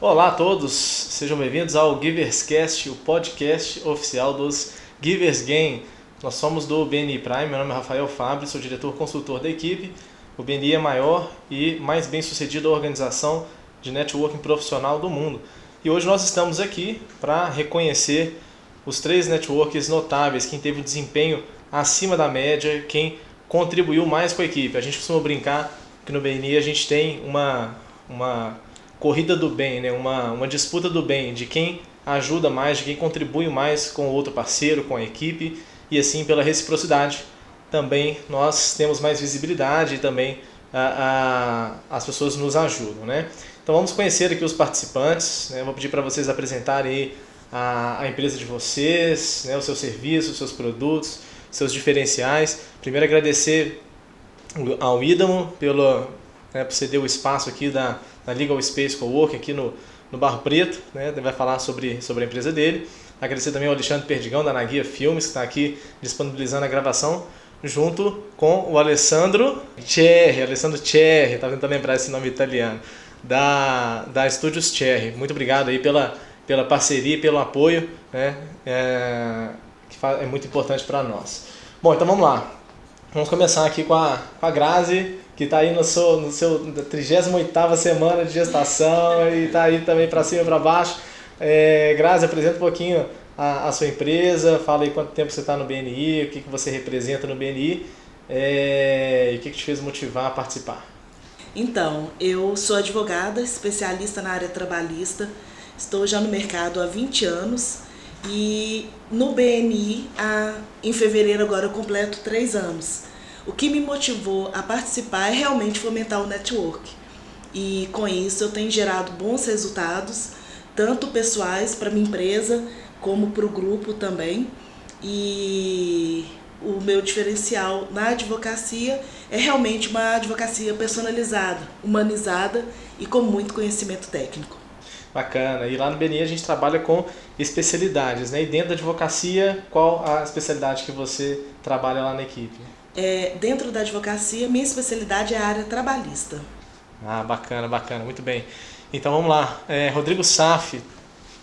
Olá a todos, sejam bem-vindos ao GiversCast, o podcast oficial dos Givers Game. Nós somos do BNI Prime, meu nome é Rafael Fabri, sou diretor consultor da equipe. O BNI é a maior e mais bem-sucedida organização de networking profissional do mundo. E hoje nós estamos aqui para reconhecer os 3 networkers notáveis, quem teve um desempenho acima da média, quem contribuiu mais com a equipe. A gente costuma brincar que no BNI a gente tem uma corrida do bem, né? uma disputa do bem, de quem ajuda mais, de quem contribui mais com o outro parceiro, com a equipe, e assim pela reciprocidade também nós temos mais visibilidade e também as pessoas nos ajudam, né? Então vamos conhecer aqui os participantes, né? Vou pedir para vocês apresentarem aí a empresa de vocês, né? Os seus serviços, os seus produtos, seus diferenciais. Primeiro agradecer ao Idamo por ceder o espaço aqui da Legal Space Coworking aqui no Barro Preto, né? Ele vai falar sobre a empresa dele. Agradecer também ao Alexandre Perdigão da Naguia Filmes, que está aqui disponibilizando a gravação, junto com o Alessandro Cherry, estava tentando lembrar esse nome italiano, da Studios Cherry. Muito obrigado aí pela parceria e pelo apoio, né? Que é muito importante para nós. Bom, então vamos lá. Vamos começar aqui com a Grazi, que está aí no seu 38ª semana de gestação e está aí também para cima e para baixo. Grazi, apresenta um pouquinho a sua empresa, fala aí quanto tempo você está no BNI, o que você representa no BNI e o que te fez motivar a participar. Então, eu sou advogada, especialista na área trabalhista, estou já no mercado há 20 anos e no BNI, em fevereiro agora eu completo 3 anos. O que me motivou a participar é realmente fomentar o network. E com isso eu tenho gerado bons resultados, tanto pessoais para minha empresa, como para o grupo também. E o meu diferencial na advocacia é realmente uma advocacia personalizada, humanizada e com muito conhecimento técnico. Bacana. E lá no BNI a gente trabalha com especialidades, né? E dentro da advocacia, qual a especialidade que você trabalha lá na equipe? Dentro da advocacia, minha especialidade é a área trabalhista. Bacana, muito bem. Então vamos lá. Rodrigo Saf,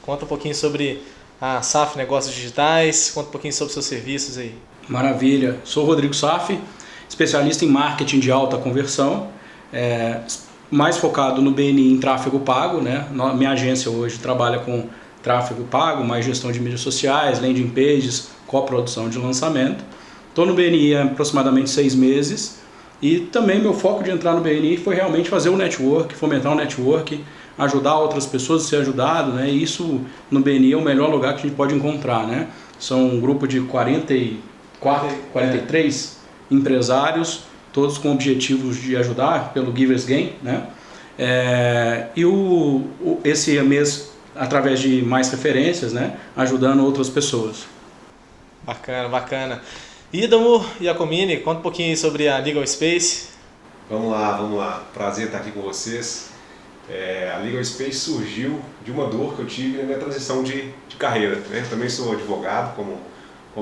conta um pouquinho sobre a Saf Negócios Digitais, conta um pouquinho sobre seus serviços aí. Maravilha. Sou o Rodrigo Saf, especialista em marketing de alta conversão, mais focado no BNI em tráfego pago, né? Minha agência hoje trabalha com tráfego pago, mais gestão de mídias sociais, landing pages, coprodução de lançamento. Estou no BNI há aproximadamente 6 meses e também meu foco de entrar no BNI foi realmente fazer o network, fomentar o network, ajudar outras pessoas a ser ajudado, né? E isso no BNI é o melhor lugar que a gente pode encontrar, né? São um grupo de 43 empresários, todos com objetivos de ajudar pelo Givers Game, né? Esse mês, através de mais referências, né? Ajudando outras pessoas. Bacana. Idamo Iacomini, conta um pouquinho sobre a Legal Space. Vamos lá. Prazer estar aqui com vocês. A Legal Space surgiu de uma dor que eu tive na minha transição de carreira, né? Também sou advogado, como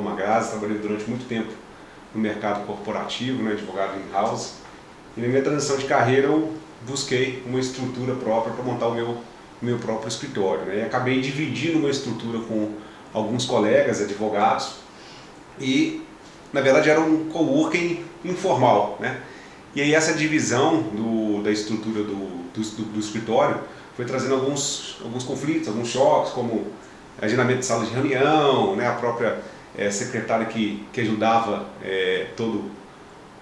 a Grazi, trabalhei durante muito tempo no mercado corporativo, né? Advogado in-house. E na minha transição de carreira eu busquei uma estrutura própria para montar o meu próprio escritório, né? E acabei dividindo uma estrutura com alguns colegas advogados e, na verdade, era um coworking informal, né? E aí essa divisão da estrutura do escritório foi trazendo alguns conflitos, alguns choques, como agendamento de sala de reunião, né? A própria secretária que ajudava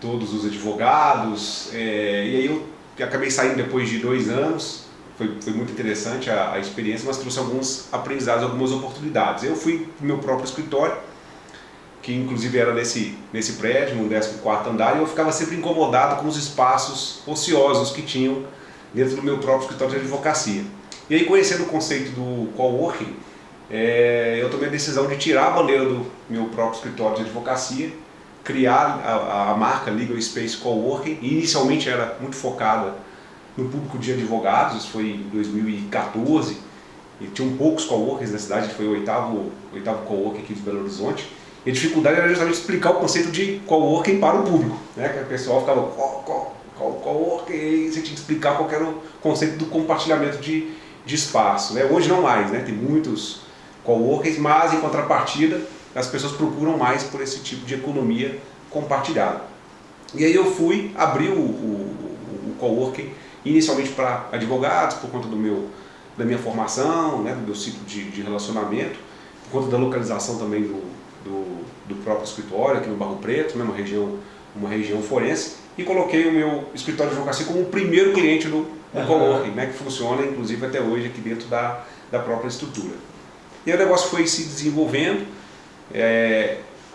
todos os advogados, e aí eu acabei saindo depois de 2 anos. Foi muito interessante a experiência, mas trouxe alguns aprendizados, algumas oportunidades. Eu fui para o meu próprio escritório, que inclusive era nesse prédio, no 14º andar, e eu ficava sempre incomodado com os espaços ociosos que tinham dentro do meu próprio escritório de advocacia. E aí, conhecendo o conceito do coworking, eu tomei a decisão de tirar a bandeira do meu próprio escritório de advocacia, criar a marca Legal Space Coworking, e inicialmente era muito focada no público de advogados. Isso foi em 2014, e tinham poucos coworkings na cidade, foi o oitavo coworking aqui de Belo Horizonte. E a dificuldade era justamente explicar o conceito de coworking para o público, né? Que o pessoal ficava coworking, e você tinha que explicar qual era o conceito do compartilhamento de de espaço, né? Hoje não mais, né? Tem muitos coworkings, mas em contrapartida as pessoas procuram mais por esse tipo de economia compartilhada. E aí eu fui abrir o coworking inicialmente para advogados, por conta da minha formação, né? Do meu ciclo de relacionamento, por conta da localização também do próprio escritório aqui no Barro Preto, né? Uma região forense, e coloquei o meu escritório de advocacia como o primeiro cliente do coworking, né? Que funciona inclusive até hoje aqui dentro da própria estrutura. E aí o negócio foi se desenvolvendo,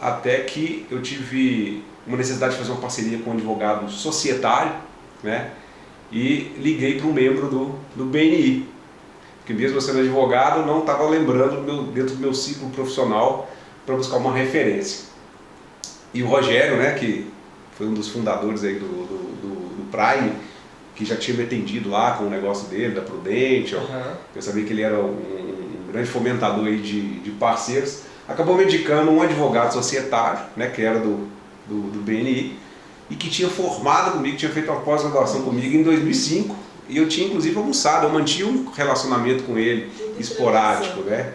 até que eu tive uma necessidade de fazer uma parceria com um advogado societário, né? E liguei para um membro do BNI, porque mesmo eu sendo advogado, não estava lembrando dentro do meu ciclo profissional para buscar uma referência. E o Rogério, né, que foi um dos fundadores aí do Prime, que já tinha me atendido lá com o negócio dele, da Prudential, eu sabia que ele era um grande fomentador aí de parceiros, acabou me indicando um advogado societário, né, que era do BNI, e que tinha formado comigo, tinha feito uma pós-graduação comigo em 2005, e eu tinha inclusive almoçado, eu mantinha um relacionamento com ele esporádico, né?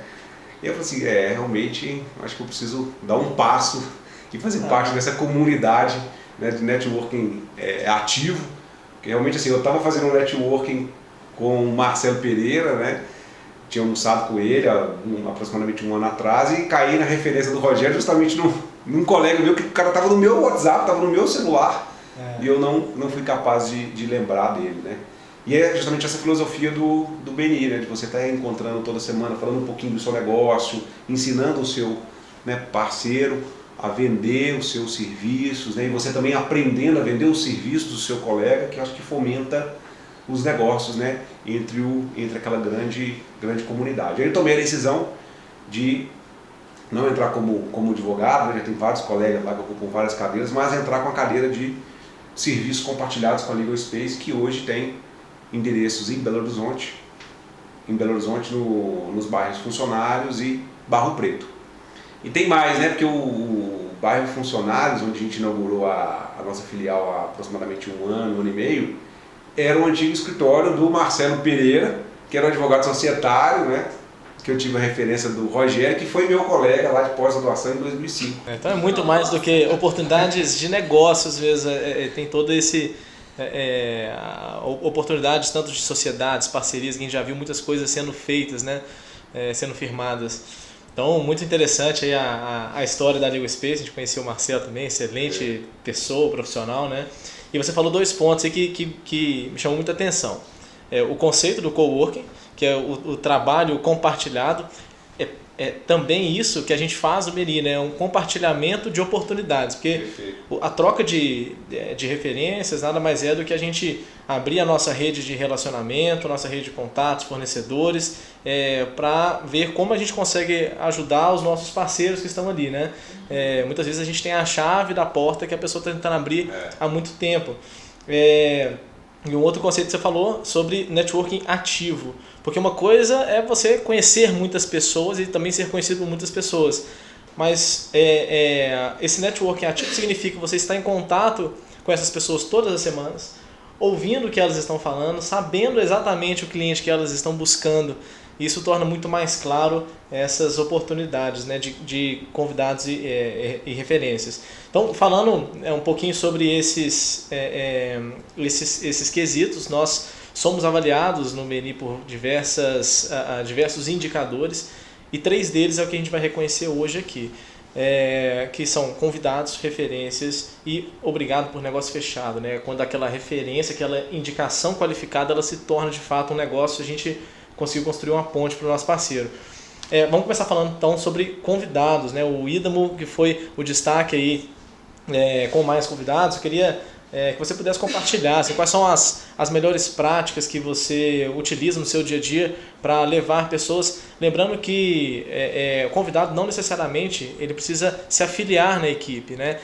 E eu falei assim, realmente, acho que eu preciso dar um passo e fazer parte dessa comunidade, né, de networking ativo, porque realmente assim, eu estava fazendo um networking com o Marcelo Pereira, né? Tinha almoçado com ele há aproximadamente um ano atrás e caí na referência do Rogério justamente num colega meu, que o cara estava no meu WhatsApp, estava no meu celular, e eu não fui capaz de lembrar dele, né? E é justamente essa filosofia do BNI, né? De você estar encontrando toda semana, falando um pouquinho do seu negócio, ensinando o seu, né, parceiro a vender os seus serviços, né? E você também aprendendo a vender os serviços do seu colega, que eu acho que fomenta os negócios, né, entre aquela grande comunidade. Aí eu tomei a decisão de não entrar como advogado, né? Já tem vários colegas lá que ocupam várias cadeiras, mas entrar com a cadeira de serviços compartilhados com a Legal Space, que hoje tem endereços em Belo Horizonte nos bairros Funcionários e Barro Preto. E tem mais, né, porque o bairro Funcionários, onde a gente inaugurou a nossa filial há aproximadamente um ano e meio, era um antigo escritório do Marcelo Pereira, que era um advogado societário, né, que eu tive a referência do Rogério, que foi meu colega lá de pós-graduação em 2005. Então é muito mais do que oportunidades de negócio, às vezes tem todo esse... oportunidades tanto de sociedades, parcerias, que a gente já viu muitas coisas sendo feitas, né, sendo firmadas. Então, muito interessante aí a história da Legal Space. A gente conheceu o Marcelo também, excelente pessoa, profissional, né? E você falou dois pontos aí que me chamou muita atenção. O conceito do coworking, que é o trabalho compartilhado, é também isso que a gente faz no BNI, né? Um compartilhamento de oportunidades, porque a troca de referências nada mais é do que a gente abrir a nossa rede de relacionamento, nossa rede de contatos, fornecedores, para ver como a gente consegue ajudar os nossos parceiros que estão ali, né? Muitas vezes a gente tem a chave da porta que a pessoa está tentando abrir há muito tempo. E um outro conceito que você falou sobre networking ativo, porque uma coisa é você conhecer muitas pessoas e também ser conhecido por muitas pessoas, mas esse networking ativo significa que você está em contato com essas pessoas todas as semanas, ouvindo o que elas estão falando, sabendo exatamente o cliente que elas estão buscando. Isso torna muito mais claro essas oportunidades, né, de convidados e referências. Então, falando um pouquinho sobre esses quesitos, nós somos avaliados no BNI por diversos indicadores, e 3 deles é o que a gente vai reconhecer hoje aqui, que são convidados, referências e obrigado por negócio fechado, né? Quando aquela referência, aquela indicação qualificada, ela se torna de fato um negócio, a gente conseguiu construir uma ponte para o nosso parceiro. Vamos começar falando então sobre convidados, né? O IDAMO, que foi o destaque aí com mais convidados, eu queria que você pudesse compartilhar assim, quais são as melhores práticas que você utiliza no seu dia a dia para levar pessoas, lembrando que o convidado não necessariamente ele precisa se afiliar na equipe, né?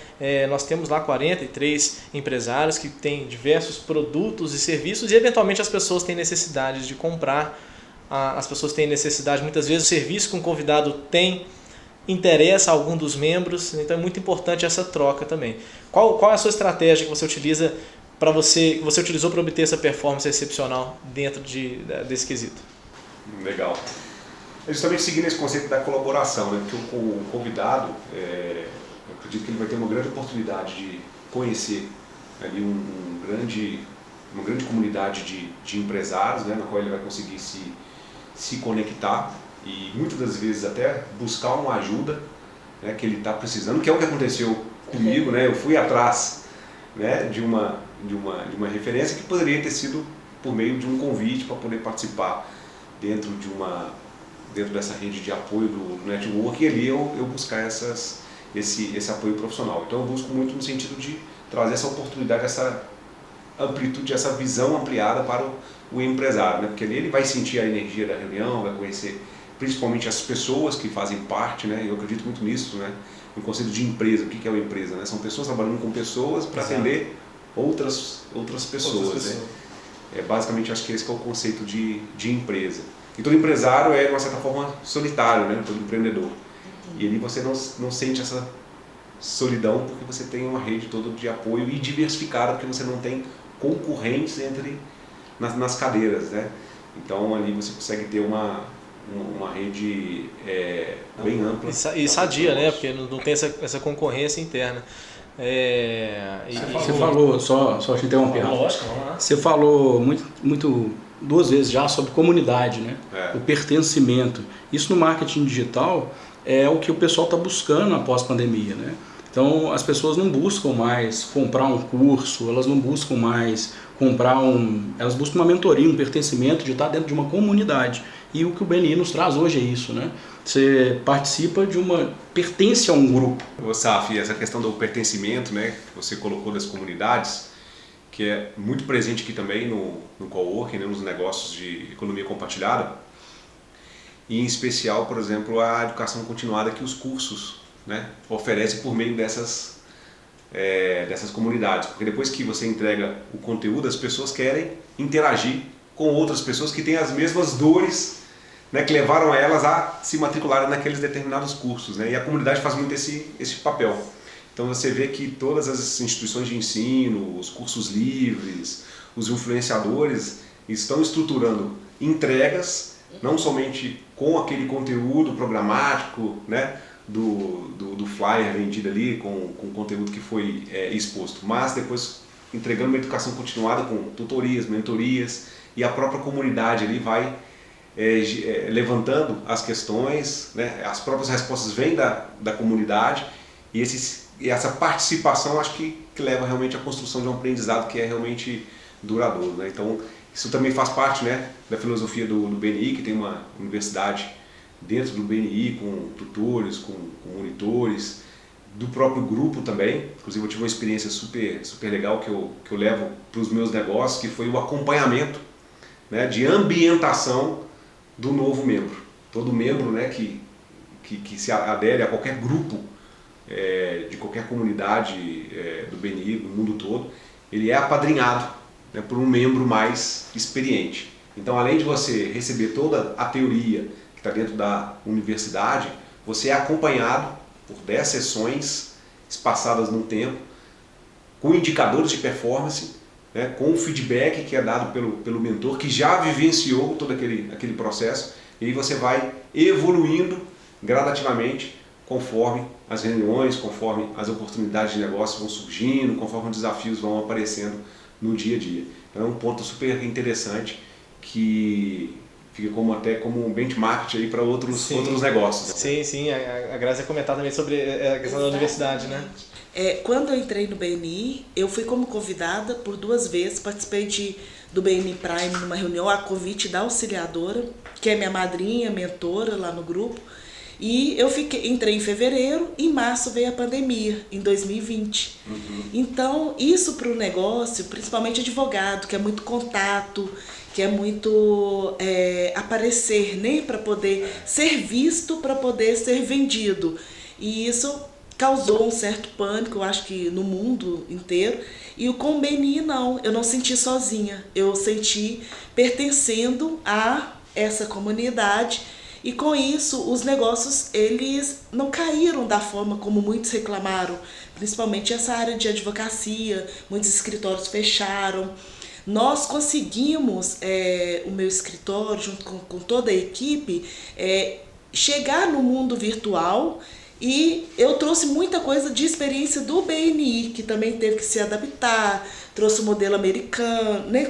Nós temos lá 43 empresários que têm diversos produtos e serviços, e eventualmente as pessoas têm necessidade de comprar, as pessoas têm necessidade, muitas vezes o serviço que um convidado tem interessa a algum dos membros, então é muito importante essa troca também. Qual é a sua estratégia que você utiliza que você utilizou para obter essa performance excepcional dentro desse quesito? Legal. É justamente seguindo esse conceito da colaboração, né? Porque o convidado, eu acredito que ele vai ter uma grande oportunidade de conhecer ali uma grande comunidade de empresários, né? Na qual ele vai conseguir se conectar e muitas das vezes até buscar uma ajuda, né, que ele está precisando, que é o que aconteceu comigo, né? Eu fui atrás, né, de uma referência que poderia ter sido por meio de um convite para poder participar dentro dessa rede de apoio do network, e ali eu buscar esse apoio profissional. Então eu busco muito no sentido de trazer essa oportunidade, essa amplitude, essa visão ampliada para o empresário, né? Porque ali ele vai sentir a energia da reunião, vai conhecer principalmente as pessoas que fazem parte, né? Eu acredito muito nisso, né? No conceito de empresa. O que é uma empresa, né? São pessoas trabalhando com pessoas para atender outras pessoas, né? Basicamente, acho que esse que é o conceito de empresa. E todo empresário é, de uma certa forma, solitário, né? Todo empreendedor. E ali você não sente essa solidão porque você tem uma rede toda de apoio e diversificada, porque você não tem concorrentes nas cadeiras, né? Então ali você consegue ter uma rede bem ampla. E sadia, né? Porque não tem essa concorrência interna. Você falou, só te interromper. Lógico, vamos lá. Você falou muito duas vezes já sobre comunidade, né? O pertencimento. Isso no marketing digital é o que o pessoal está buscando após a pandemia, né? Então as pessoas não buscam mais comprar um curso, elas não buscam mais elas buscam uma mentoria, um pertencimento de estar dentro de uma comunidade. E o que o BNI nos traz hoje é isso, né? Você participa pertence a um grupo. Saf, essa questão do pertencimento, né, que você colocou das comunidades, que é muito presente aqui também no coworking, né, nos negócios de economia compartilhada, e em especial, por exemplo, a educação continuada que os cursos, né, oferecem por meio dessas comunidades, porque depois que você entrega o conteúdo, as pessoas querem interagir com outras pessoas que têm as mesmas dores, né, que levaram elas a se matricularem naqueles determinados cursos, né, e a comunidade faz muito esse papel. Então você vê que todas as instituições de ensino, os cursos livres, os influenciadores estão estruturando entregas, não somente com aquele conteúdo programático, né, do flyer vendido ali, com o conteúdo que foi exposto, mas depois entregando uma educação continuada com tutorias, mentorias, e a própria comunidade ali vai levantando as questões, né, as próprias respostas vêm da comunidade, e essa participação acho que leva realmente à construção de um aprendizado que é realmente duradouro, né? Então isso também faz parte, né, da filosofia do BNI, que tem uma universidade dentro do BNI, com tutores, com monitores, do próprio grupo também. Inclusive eu tive uma experiência super legal que eu levo para os meus negócios, que foi o acompanhamento, né, de ambientação do novo membro. Todo membro, né, que se adere a qualquer grupo de qualquer comunidade do BNI, do mundo todo, ele é apadrinhado, né, por um membro mais experiente. Então, além de você receber toda a teoria que está dentro da universidade, você é acompanhado por 10 sessões espaçadas no tempo, com indicadores de performance, né, com o feedback que é dado pelo mentor, que já vivenciou todo aquele processo, e aí você vai evoluindo gradativamente conforme as reuniões, conforme as oportunidades de negócio vão surgindo, conforme os desafios vão aparecendo no dia a dia. Então é um ponto super interessante que fica até como um benchmark aí para outros negócios. Sim, a Grazi ia comentar também sobre a questão da universidade, né? Quando eu entrei no BNI, eu fui como convidada por 2 vezes, participei do BNI Prime numa reunião, a convite da auxiliadora, que é minha madrinha, mentora lá no grupo, e eu entrei em fevereiro, em março veio a pandemia, em 2020. Então, isso para o negócio, principalmente advogado, que é muito contato, que é muito aparecer, né, para poder ser visto, para poder ser vendido. E isso causou um certo pânico, eu acho que no mundo inteiro. E com o BNI não, eu não senti sozinha, eu senti pertencendo a essa comunidade. E com isso, os negócios, eles não caíram da forma como muitos reclamaram, principalmente essa área de advocacia, muitos escritórios fecharam. nós conseguimos, o meu escritório, junto com toda a equipe, chegar no mundo virtual. E eu trouxe muita coisa de experiência do BNI, que também teve que se adaptar, trouxe o modelo americano, né,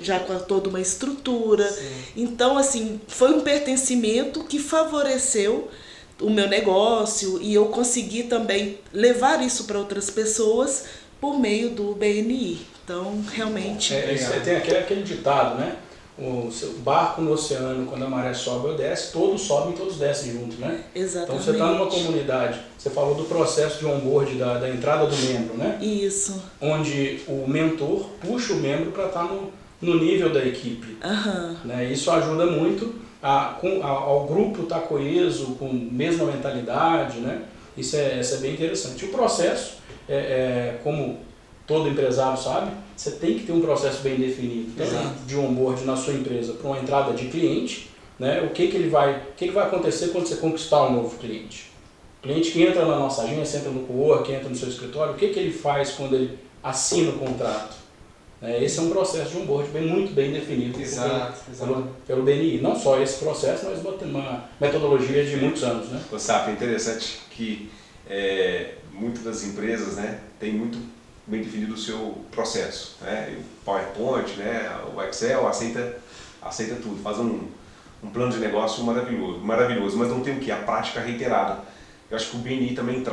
já com toda uma estrutura. Sim. Então, assim, foi um pertencimento que favoreceu o meu negócio e eu consegui também levar isso para outras pessoas por meio do BNI. Então, realmente... Tem aquele ditado, né? O seu barco no oceano, quando a maré sobe ou desce, todos sobem e todos descem juntos, né? Exatamente. Então você está numa comunidade, você falou do processo de onboard, da entrada do membro, né? Isso. Onde o mentor puxa o membro para estar no nível da equipe. Né? Isso ajuda muito ao grupo estar coeso, com a mesma mentalidade, né? Isso é bem interessante. O processo, como todo empresário sabe, você tem que ter um processo bem definido, tanto de onboard na sua empresa para uma entrada de cliente, né? O que vai acontecer quando você conquistar um novo cliente. O cliente que entra na nossa agência, entra no cowork, entra no seu escritório, o que ele faz quando ele assina o contrato? Esse é um processo de onboard muito bem definido pelo BNI. Não só esse processo, mas uma metodologia de muitos anos. Né? Saf, é interessante que muitas das empresas, né, tem muito bem definido o seu processo, né? O PowerPoint, né? O Excel aceita tudo, faz um plano de negócio maravilhoso, mas não tem o que? A prática reiterada. Eu acho que o BNI também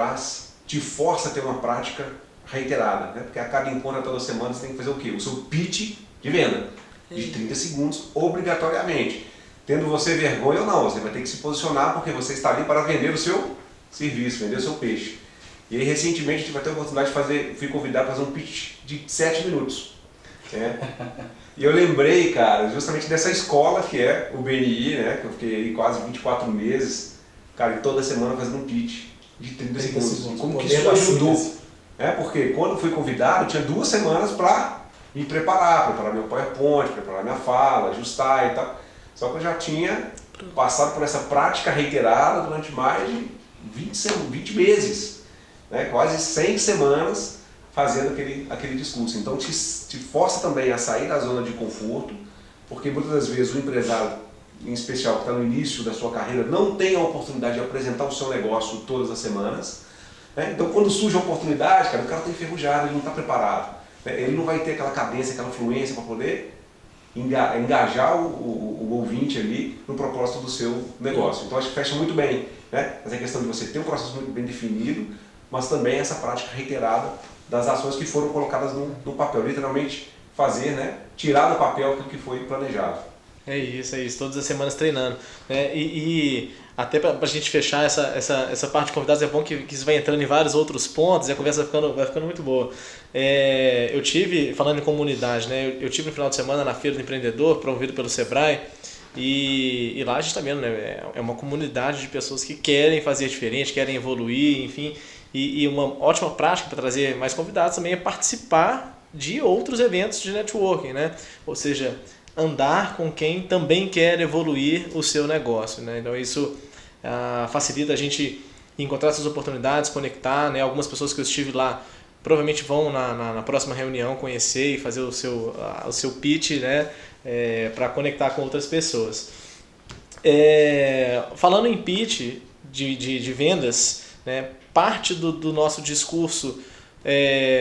te força a ter uma prática reiterada, né? Porque a cada encontro, toda semana, você tem que fazer o quê? O seu pitch de venda, de 30 segundos, obrigatoriamente. Tendo você vergonha ou não, você vai ter que se posicionar porque você está ali para vender o seu serviço, vender o seu peixe. E aí, recentemente, a gente vai ter a oportunidade fui convidado para fazer um pitch de 7 minutos. Né? E eu lembrei, cara, justamente dessa escola que é o BNI, né? Que eu fiquei aí quase 24 meses, cara, e toda semana fazendo um pitch de 30 segundos. Como que isso ajudou? Porque quando fui convidado, eu tinha 2 semanas para me preparar meu PowerPoint, preparar minha fala, ajustar e tal. Só que eu já tinha passado por essa prática reiterada durante mais de 20 meses. Né, quase 100 semanas fazendo aquele discurso. Então te força também a sair da zona de conforto, porque muitas das vezes o empresário, em especial que está no início da sua carreira, não tem a oportunidade de apresentar o seu negócio todas as semanas. Né? Então quando surge a oportunidade, cara, o cara está enferrujado, ele não está preparado. Né? Ele não vai ter aquela cadência, aquela fluência para poder engajar o ouvinte ali no propósito do seu negócio. Então acho que fecha muito bem. Né? Mas é questão de você ter um processo muito bem definido, mas também essa prática reiterada das ações que foram colocadas no papel, literalmente fazer, né, tirar do papel aquilo que foi planejado. É isso, todas as semanas treinando. Né? E até para a gente fechar essa parte de convidados, é bom que isso vai entrando em vários outros pontos e a conversa vai ficando muito boa. Eu tive, falando em comunidade, né, eu tive no final de semana na Feira do Empreendedor, promovido pelo Sebrae, e lá a gente está vendo, né, é uma comunidade de pessoas que querem fazer diferente, querem evoluir, enfim. E uma ótima prática para trazer mais convidados também é participar de outros eventos de networking, né? Ou seja, andar com quem também quer evoluir o seu negócio, né? Então isso facilita a gente encontrar essas oportunidades, conectar, né? Algumas pessoas que eu estive lá provavelmente vão na próxima reunião conhecer e fazer o seu pitch, né? Para conectar com outras pessoas. Falando em pitch de vendas, né? Parte do nosso discurso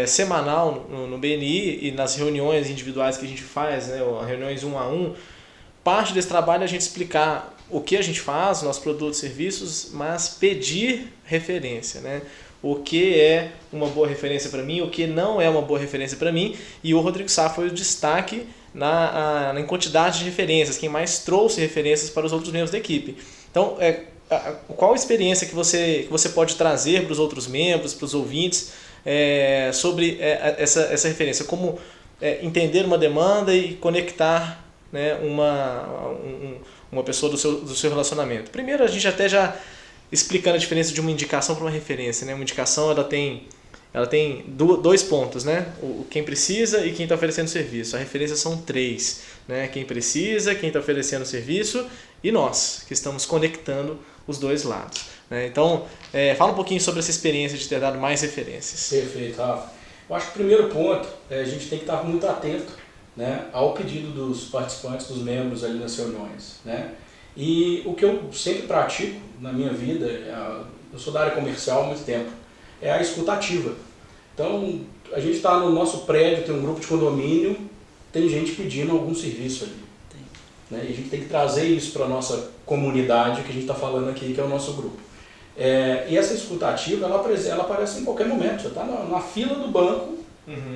semanal no BNI e nas reuniões individuais que a gente faz, né, reuniões 1 a 1, parte desse trabalho é a gente explicar o que a gente faz, nossos produtos e serviços, mas pedir referência, né? O que é uma boa referência para mim, o que não é uma boa referência para mim, e o Rodrigo Sá foi o destaque em quantidade de referências, quem mais trouxe referências para os outros membros da equipe. Então, qual a experiência que você pode trazer para os outros membros, para os ouvintes, sobre essa referência? Como entender uma demanda e conectar, né, uma pessoa do seu relacionamento? Primeiro, a gente até já explicando a diferença de uma indicação para uma referência. Né? Uma indicação ela tem 2 pontos, né? Quem precisa e quem está oferecendo serviço. A referência são 3. Né? Quem precisa, quem está oferecendo serviço e nós, que estamos conectando os 2 lados. Né? Então, fala um pouquinho sobre essa experiência de ter dado mais referências. Perfeito, Rafa. Eu acho que o primeiro ponto, a gente tem que estar muito atento né, ao pedido dos participantes, dos membros ali nas reuniões, né? E o que eu sempre pratico na minha vida, eu sou da área comercial há muito tempo, é a escuta ativa. Então, a gente está no nosso prédio, tem um grupo de condomínio, tem gente pedindo algum serviço ali. Né? E a gente tem que trazer isso para a nossa comunidade, que a gente está falando aqui, que é o nosso grupo. E essa escuta ativa, ela aparece em qualquer momento. Você está na fila do banco,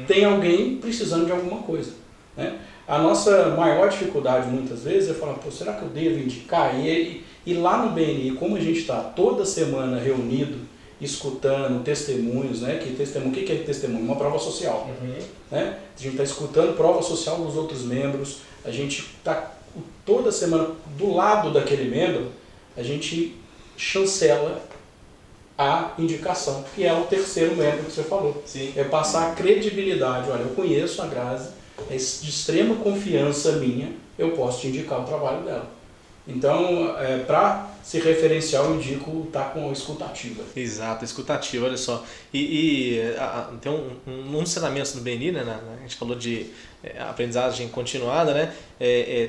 tem alguém precisando de alguma coisa. Né? A nossa maior dificuldade, muitas vezes, é falar, pô, será que eu devo indicar? E lá no BNI, como a gente está toda semana reunido, escutando testemunhos, né? O que é testemunho? Uma prova social. Né? A gente está escutando prova social dos outros membros, a gente está toda semana do lado daquele membro, a gente chancela a indicação, que é o terceiro membro que você falou. Sim. É passar a credibilidade. Olha, eu conheço a Grazi, é de extrema confiança minha, eu posso te indicar o trabalho dela. Então, para se referenciar, eu indico estar com a escutativa. Exato, escutativa, olha só. Tem um dos ensinamentos do BNI, né, a gente falou de aprendizagem continuada, né,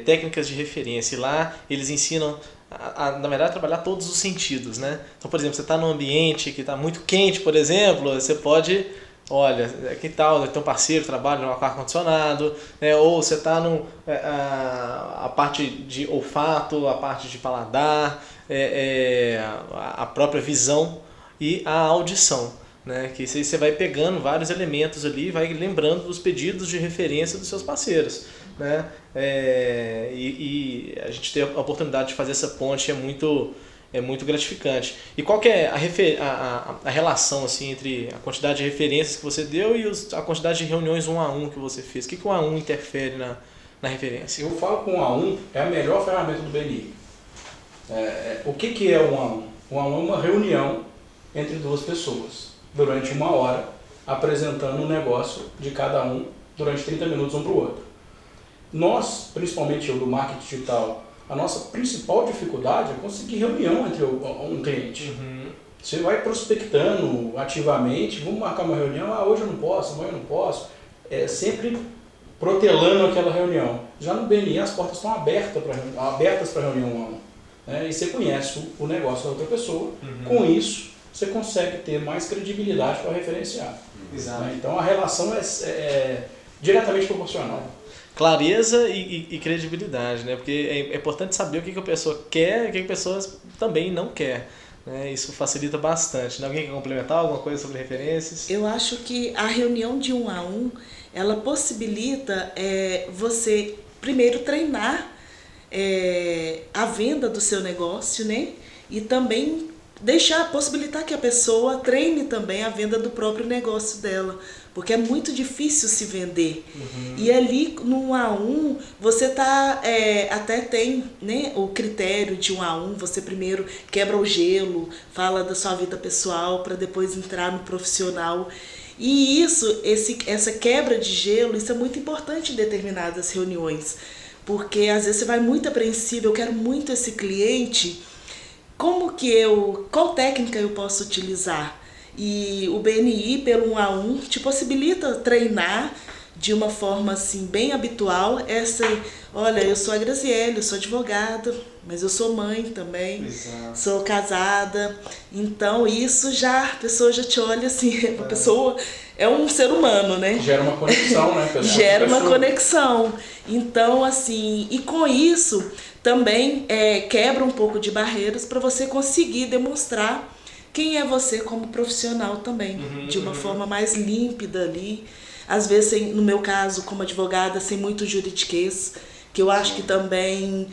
técnicas de referência. E lá eles ensinam, na verdade, a trabalhar todos os sentidos. Né? Então, por exemplo, você está num ambiente que está muito quente, por exemplo, você pode... Olha, que tal, tem um parceiro que trabalha no ar-condicionado, né? Ou você está a parte de olfato, a parte de paladar, a própria visão e a audição. Né? Que você vai pegando vários elementos ali e vai lembrando dos pedidos de referência dos seus parceiros. Né? E a gente ter a oportunidade de fazer essa ponte é muito gratificante. E qual que é a relação assim, entre a quantidade de referências que você deu e a quantidade de reuniões 1 a 1 que você fez? O que o 1 a 1 interfere na referência? Eu falo que o 1 a 1 é a melhor ferramenta do BNI. O que é o 1 a 1? O 1 a 1 é uma reunião entre duas pessoas, durante 1 hora, apresentando um negócio de cada um durante 30 minutos um para o outro. Nós, principalmente eu do marketing digital, a nossa principal dificuldade é conseguir reunião entre um cliente. Você vai prospectando ativamente, vamos marcar uma reunião, hoje eu não posso, amanhã eu não posso. Sempre protelando aquela reunião. Já no BNI as portas estão abertas para reunião 1 a 1. Né? E você conhece o negócio da outra pessoa, com isso você consegue ter mais credibilidade para referenciar. Exato. Né? Então a relação é diretamente proporcional. Clareza e credibilidade, né? Porque é importante saber o que a pessoa quer e o que a pessoa também não quer. Né? Isso facilita bastante. Né? Alguém quer complementar alguma coisa sobre referências? Eu acho que a reunião de 1 a 1, ela possibilita você, primeiro, treinar a venda do seu negócio, né? E também possibilitar que a pessoa treine também a venda do próprio negócio dela, porque é muito difícil se vender. E ali no 1 a 1 você até tem, né, o critério de 1 a 1, você primeiro quebra o gelo, fala da sua vida pessoal para depois entrar no profissional. E essa quebra de gelo, isso é muito importante em determinadas reuniões, porque às vezes você vai muito apreensivo, eu quero muito esse cliente, qual técnica eu posso utilizar? E o BNI, pelo 1 a 1, te possibilita treinar de uma forma assim, bem habitual. Olha, eu sou a Graziele, eu sou advogada, mas eu sou mãe também. Exato. Sou casada. Então, a pessoa já te olha assim, a pessoa é um ser humano, né? Gera uma conexão, né? Gera uma conexão. Então, assim, e com isso também quebra um pouco de barreiras para você conseguir demonstrar quem é você como profissional também, de uma forma mais límpida ali. Às vezes, no meu caso, como advogada, sem muito juridiquês, que eu acho que também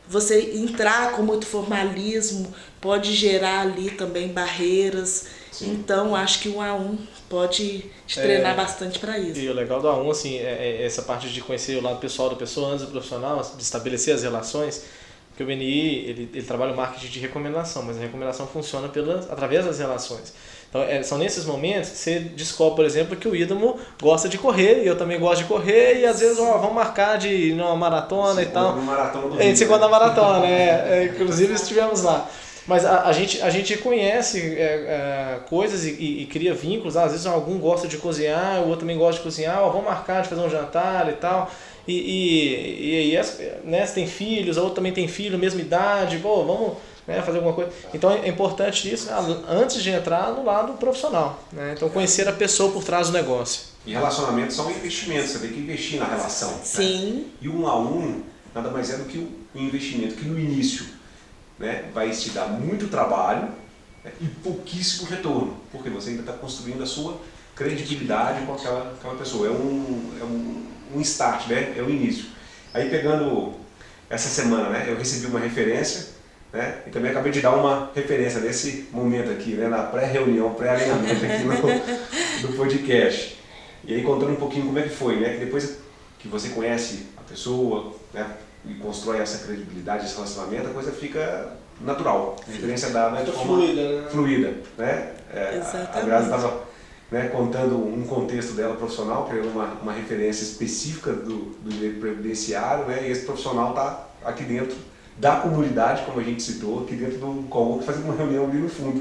você entrar com muito formalismo pode gerar ali também barreiras. Sim. Então, acho que o 1 a 1 pode te treinar bastante para isso. E o legal do A1 assim, é essa parte de conhecer o lado pessoal da pessoa antes do profissional, de estabelecer as relações. Porque o BNI ele trabalha o marketing de recomendação, mas a recomendação funciona através das relações. Então, são nesses momentos que você descobre, por exemplo, que o Idamo gosta de correr, e eu também gosto de correr, e às vezes vamos marcar de ir numa maratona e tal. Maratona do a gente se encontra na maratona, inclusive estivemos lá. Mas a gente conhece coisas e cria vínculos. Às vezes algum gosta de cozinhar, o outro também gosta de cozinhar. Vamos marcar de fazer um jantar e tal. E aí, né, você tem filhos, a outra também tem filho, mesma idade. Pô, vamos, né, fazer alguma coisa. Então é importante isso, né, antes de entrar no lado profissional. Né? Então conhecer a pessoa por trás do negócio. E relacionamentos são investimentos, você tem que investir na relação. Sim. Né? E 1 a 1 nada mais é do que o investimento, que no início, né, vai te dar muito trabalho, né, e pouquíssimo retorno, porque você ainda está construindo a sua credibilidade com aquela pessoa. É um start, né? É o início. Aí pegando essa semana, né, eu recebi uma referência, né, e também acabei de dar uma referência nesse momento aqui, né, na pré-reunião, pré-alinhamento aqui do podcast. E aí contando um pouquinho como é que foi, né, que depois que você conhece a pessoa, né, e constrói essa credibilidade, esse relacionamento, a coisa fica natural. A referência dada de forma fluida, né? A Grazi estava, né, contando um contexto dela profissional, criando uma referência específica do direito previdenciário, né? E esse profissional está aqui dentro da comunidade, como a gente citou, aqui dentro do cowork, fazendo uma reunião ali no fundo,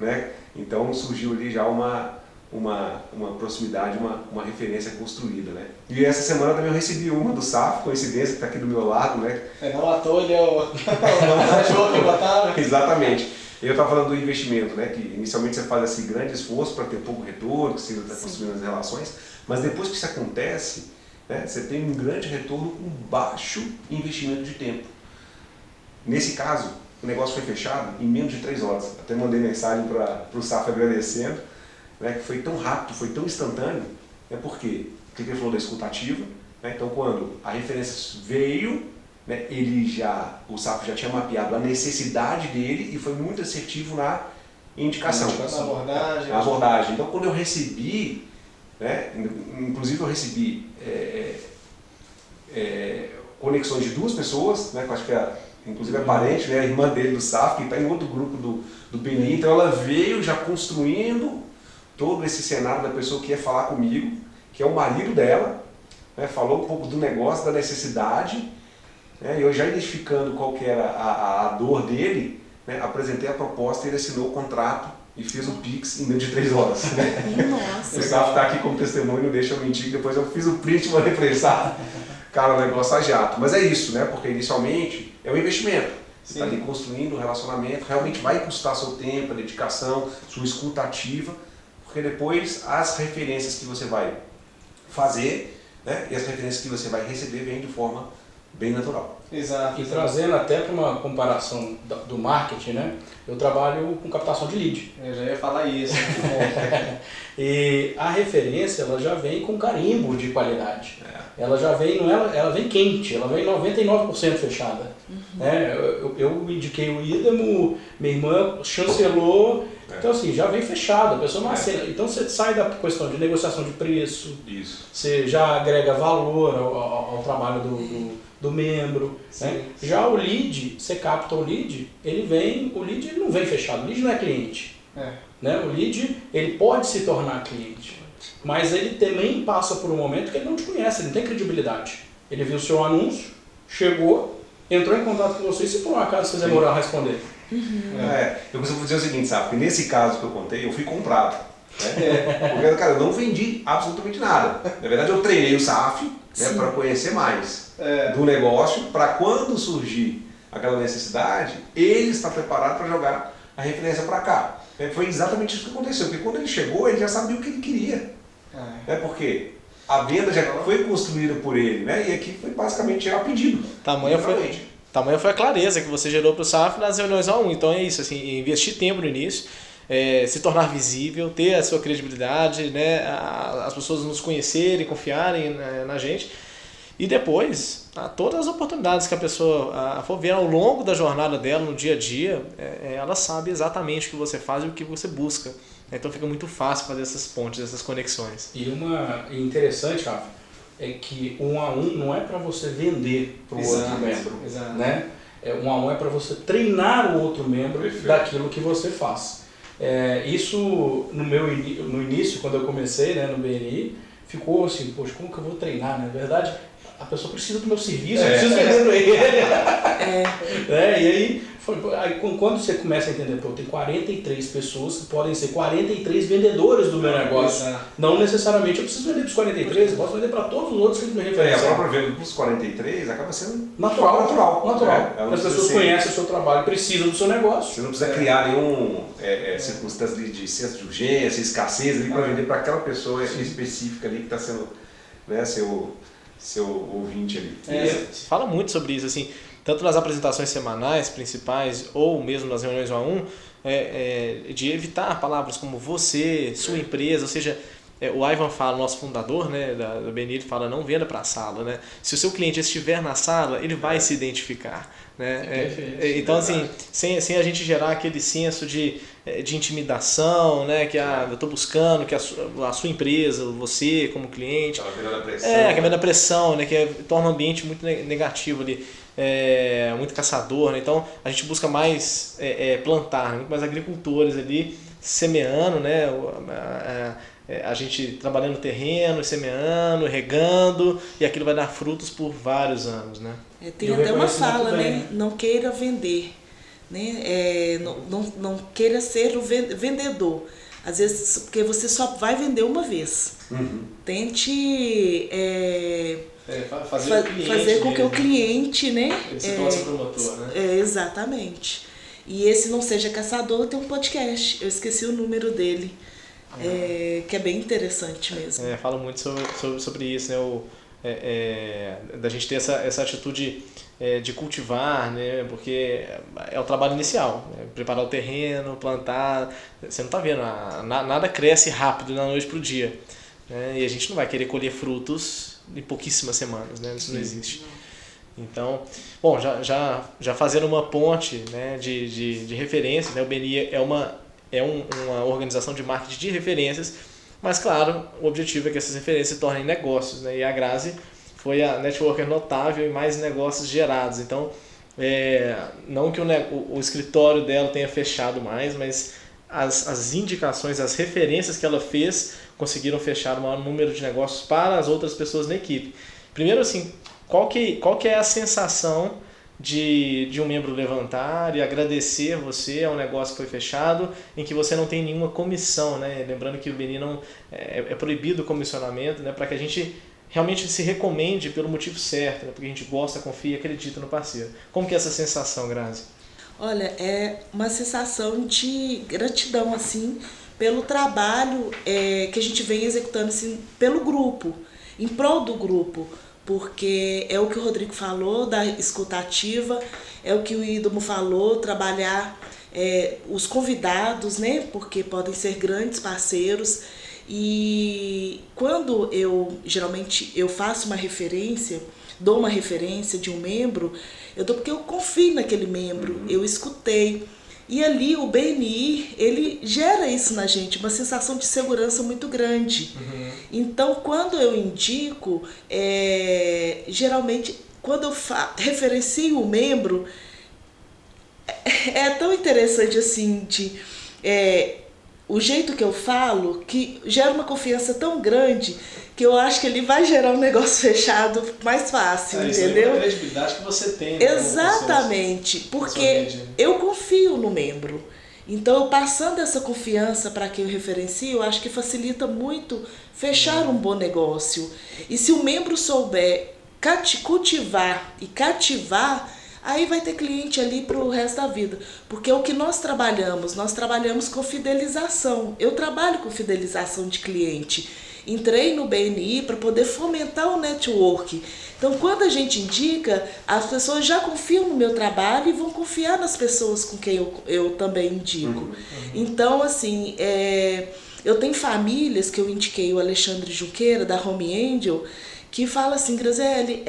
né? Então surgiu ali já uma proximidade, uma referência construída, né? E essa semana também eu recebi uma do SAF, coincidência, que está aqui do meu lado, né? Não à toa ele é o cachorro que botaram. Exatamente. Eu estava falando do investimento, né? Que inicialmente você faz esse grande esforço para ter pouco retorno, que você está construindo as relações, mas depois que isso acontece, né, você tem um grande retorno com baixo investimento de tempo. Nesse caso, o negócio foi fechado em menos de 3 horas. Até mandei mensagem para o SAF agradecendo, né, que foi tão rápido, foi tão instantâneo, né, porque o que ele falou da escutativa, né, então quando a referência veio, né, o SAF já tinha mapeado a necessidade dele e foi muito assertivo na indicação. Na abordagem. Então quando eu recebi, né, inclusive eu recebi conexões de 2 pessoas, né, que eu acho que inclusive é parente, né, a irmã dele do SAF, que está em outro grupo do BNI, então ela veio já construindo todo esse cenário da pessoa que ia falar comigo, que é o marido dela, né, falou um pouco do negócio, da necessidade, né, eu já identificando qual que era a dor dele, né, apresentei a proposta e ele assinou o contrato e fez o Pix em menos de 3 horas. Né? Nossa. O SAF está aqui como testemunho, não deixa eu mentir, depois eu fiz o print e mandei para ele, cara, o negócio é jato. Mas é isso, né, porque inicialmente é um investimento. Você está ali construindo um relacionamento, realmente vai custar seu tempo, a dedicação, sua escuta ativa, porque depois as referências que você vai fazer, né, e as referências que você vai receber vêm de forma bem natural. Exato. E trazendo até para uma comparação do marketing, né, eu trabalho com captação de lead. Eu já ia falar isso. E a referência ela já vem com carimbo de qualidade. Ela já vem, ela vem quente, ela vem 99% fechada. Né? Eu indiquei o Idemo, minha irmã chancelou, então assim, já vem fechado, a pessoa não assina. Então você sai da questão de negociação de preço, você já agrega valor ao trabalho do membro. Né? Já o lead, você capta o lead, o lead ele não vem fechado, o lead não é cliente. Né? O lead ele pode se tornar cliente, mas ele também passa por um momento que ele não te conhece, ele não tem credibilidade. Ele viu o seu anúncio, chegou, entrou em contato com você e se por um acaso você demorar a responder. Eu costumo dizer o seguinte, sabe? Que nesse caso que eu contei, eu fui comprado. Né? Porque, cara, eu não vendi absolutamente nada. Na verdade, eu treinei o SAF, né, para conhecer mais do negócio, para quando surgir aquela necessidade, ele está preparado para jogar a referência para cá. Foi exatamente isso que aconteceu, porque quando ele chegou, ele já sabia o que ele queria. Porque a venda já foi construída por ele, né? E aqui foi basicamente a pedido. Tamanha foi a clareza que você gerou para o SAF nas reuniões 1 a 1. Então é isso, assim, investir tempo no início, se tornar visível, ter a sua credibilidade, né? As pessoas nos conhecerem, confiarem na gente. E depois, todas as oportunidades que a pessoa for ver ao longo da jornada dela, no dia a dia, ela sabe exatamente o que você faz e o que você busca. Então fica muito fácil fazer essas pontes, essas conexões. E uma interessante, Rafa, é que 1 a 1 não é para você vender para o outro membro. Né? 1 a 1 é para você treinar o outro membro daquilo que você faz. Isso no início, quando eu comecei, né, no BNI, ficou assim, poxa, como que eu vou treinar? Na verdade, a pessoa precisa do meu serviço, eu preciso vender para ele. E aí, quando você começa a entender, pô, tem 43 pessoas que podem ser 43 vendedores do meu negócio. Não necessariamente eu preciso vender para os 43, eu posso vender para todos os outros que me referenciam. A própria venda para os 43 acaba sendo natural. As pessoas conhecem o seu trabalho, precisam do seu negócio. Você não precisa criar nenhum circunstância de senso de urgência, escassez ali para vender para aquela pessoa específica ali que está sendo, né, seu ouvinte ali. Se fala muito sobre isso, assim, tanto nas apresentações semanais principais ou mesmo nas reuniões 1 a 1, de evitar palavras como você, sua empresa, ou seja, o Ivan fala, nosso fundador, né, da BNI, ele fala, não venda para a sala, né? Se o seu cliente estiver na sala, ele vai se identificar, né? Então, assim, sem a gente gerar aquele senso de intimidação, né, que eu estou buscando, que a sua empresa, você como cliente... Aquela da pressão, né, que torna o ambiente muito negativo ali. Muito caçador, né? Então a gente busca mais plantar, muito mais agricultores ali semeando, né? A gente trabalhando no terreno, semeando, regando, e aquilo vai dar frutos por vários anos, né? Tem até uma fala, né? Não queira vender, né? Não queira ser o vendedor. Às vezes, porque você só vai vender uma vez. Tente fazer com que o cliente, né? Ele se torne promotor, né? Exatamente. E esse Não Seja Caçador tem um podcast, eu esqueci o número dele, que é bem interessante mesmo. Fala muito sobre isso, né? Da gente ter essa atitude de cultivar, né? Porque é o trabalho inicial, né? Preparar o terreno, plantar. Você não está vendo, nada cresce rápido da noite para o dia, né? E a gente não vai querer colher frutos em pouquíssimas semanas, né? Isso não existe. Então, bom, já fazendo uma ponte, né, de referências, né? O BNI é uma organização de marketing de referências, mas claro, o objetivo é que essas referências se tornem negócios, né? E a Grazi foi a networker notável e mais negócios gerados. Então, não que o escritório dela tenha fechado mais, mas as indicações, as referências que ela fez conseguiram fechar o maior número de negócios para as outras pessoas na equipe. Primeiro, assim, qual que é a sensação de um membro levantar e agradecer você a um negócio que foi fechado, em que você não tem nenhuma comissão, né? Lembrando que o BNI não é proibido o comissionamento, né? Para que a gente realmente se recomende pelo motivo certo, né? Porque a gente gosta, confia e acredita no parceiro. Como que é essa sensação, Grazi? Olha, é uma sensação de gratidão, assim, pelo trabalho que a gente vem executando, assim, pelo grupo, em prol do grupo. Porque é o que o Rodrigo falou da escuta ativa, é o que o Ídomo falou, trabalhar os convidados, né? Porque podem ser grandes parceiros. E quando geralmente eu faço uma referência, dou uma referência de um membro, eu dou porque eu confio naquele membro, eu escutei. E ali o BNI, ele gera isso na gente, uma sensação de segurança muito grande. Então, quando eu indico, geralmente, quando eu referencio o membro, é tão interessante assim, o jeito que eu falo, que gera uma confiança tão grande, que eu acho que ele vai gerar um negócio fechado mais fácil, entendeu? É a credibilidade que você tem. Exatamente, porque eu confio no membro. Então, eu passando essa confiança para quem eu referencio, eu acho que facilita muito fechar um bom negócio. E se o membro souber cultivar e cativar, aí vai ter cliente ali para o resto da vida. Porque o que nós trabalhamos com fidelização. Eu trabalho com fidelização de cliente. Entrei no BNI para poder fomentar o network. Então, quando a gente indica, as pessoas já confiam no meu trabalho e vão confiar nas pessoas com quem eu também indico. Então, assim, eu tenho famílias que eu indiquei, o Alexandre Junqueira, da Home Angel, que fala assim, Graziele,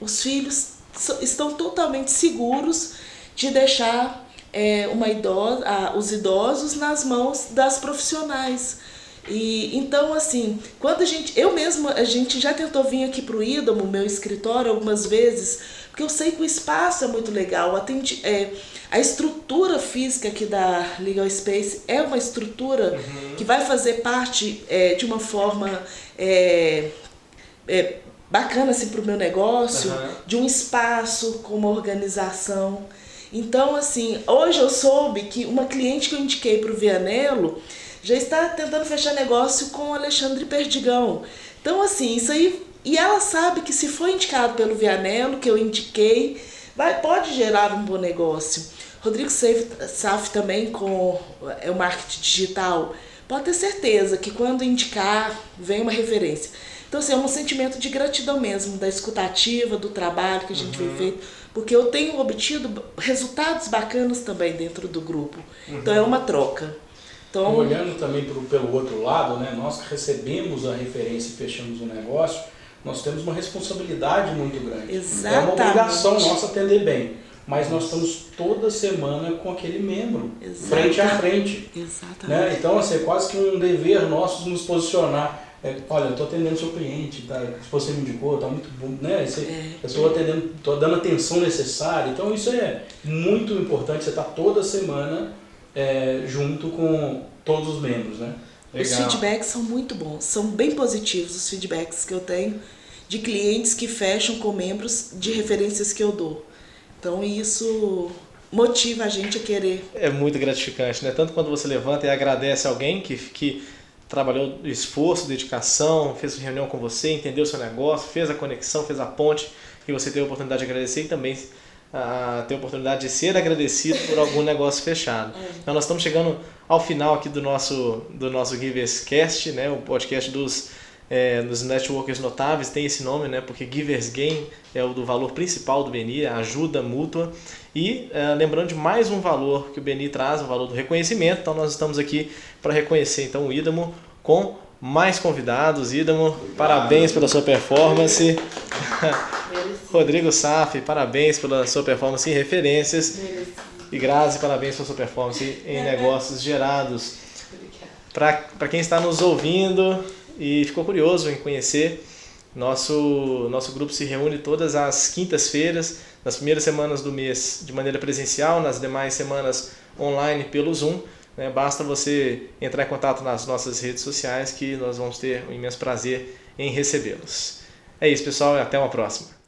os filhos estão totalmente seguros de deixar os idosos nas mãos das profissionais. E então, assim, quando a gente já tentou vir aqui para o Ídomo, meu escritório, algumas vezes, porque eu sei que o espaço é muito legal, a estrutura física aqui da Legal Space é uma estrutura que vai fazer parte de uma forma bacana assim, para o meu negócio, de um espaço com uma organização. Então, assim, hoje eu soube que uma cliente que eu indiquei para o Vianello já está tentando fechar negócio com o Alexandre Perdigão. Então, assim, isso aí... E ela sabe que se for indicado pelo Vianello, que eu indiquei, pode gerar um bom negócio. Rodrigo Saf também com o marketing digital, pode ter certeza que quando indicar, vem uma referência. Então, assim, é um sentimento de gratidão mesmo, da escutativa, do trabalho que a gente vem feito, porque eu tenho obtido resultados bacanas também dentro do grupo. Então, é uma troca. Então, olhando também pelo outro lado, né, nós recebemos a referência e fechamos o negócio, nós temos uma responsabilidade muito grande. Exatamente. É uma obrigação nossa atender bem. Mas nós estamos toda semana com aquele membro, frente a frente. Exatamente. Né? Então, assim, é quase que um dever nosso nos posicionar. Olha, eu estou atendendo seu cliente, tá? Se você me indicou, está muito bom. Né? Eu estou atendendo, estou dando a atenção necessária. Então, isso é muito importante, você está toda semana junto com todos os membros. Né? Os feedbacks são muito bons, são bem positivos os feedbacks que eu tenho de clientes que fecham com membros de referências que eu dou. Então isso motiva a gente a querer. É muito gratificante, né? Tanto quando você levanta e agradece alguém que trabalhou esforço, dedicação, fez reunião com você, entendeu o seu negócio, fez a conexão, fez a ponte, e você teve a oportunidade de agradecer e também ter a oportunidade de ser agradecido por algum negócio fechado. Então nós estamos chegando ao final aqui do nosso Givers Cast, né? O podcast dos networkers notáveis, tem esse nome, né? Porque Givers Gain é o do valor principal do BNI, a ajuda mútua. E lembrando de mais um valor que o BNI traz, o valor do reconhecimento. Então nós estamos aqui para reconhecer então o Idamo com mais convidados. Idamo, parabéns pela sua performance. Rodrigo Saf, parabéns pela sua performance em referências. E Grazi, parabéns pela sua performance em negócios gerados. Para quem está nos ouvindo e ficou curioso em conhecer, nosso grupo se reúne todas as quintas-feiras, nas primeiras semanas do mês de maneira presencial, nas demais semanas online pelo Zoom. Né? Basta você entrar em contato nas nossas redes sociais que nós vamos ter um imenso prazer em recebê-los. É isso, pessoal, e até uma próxima.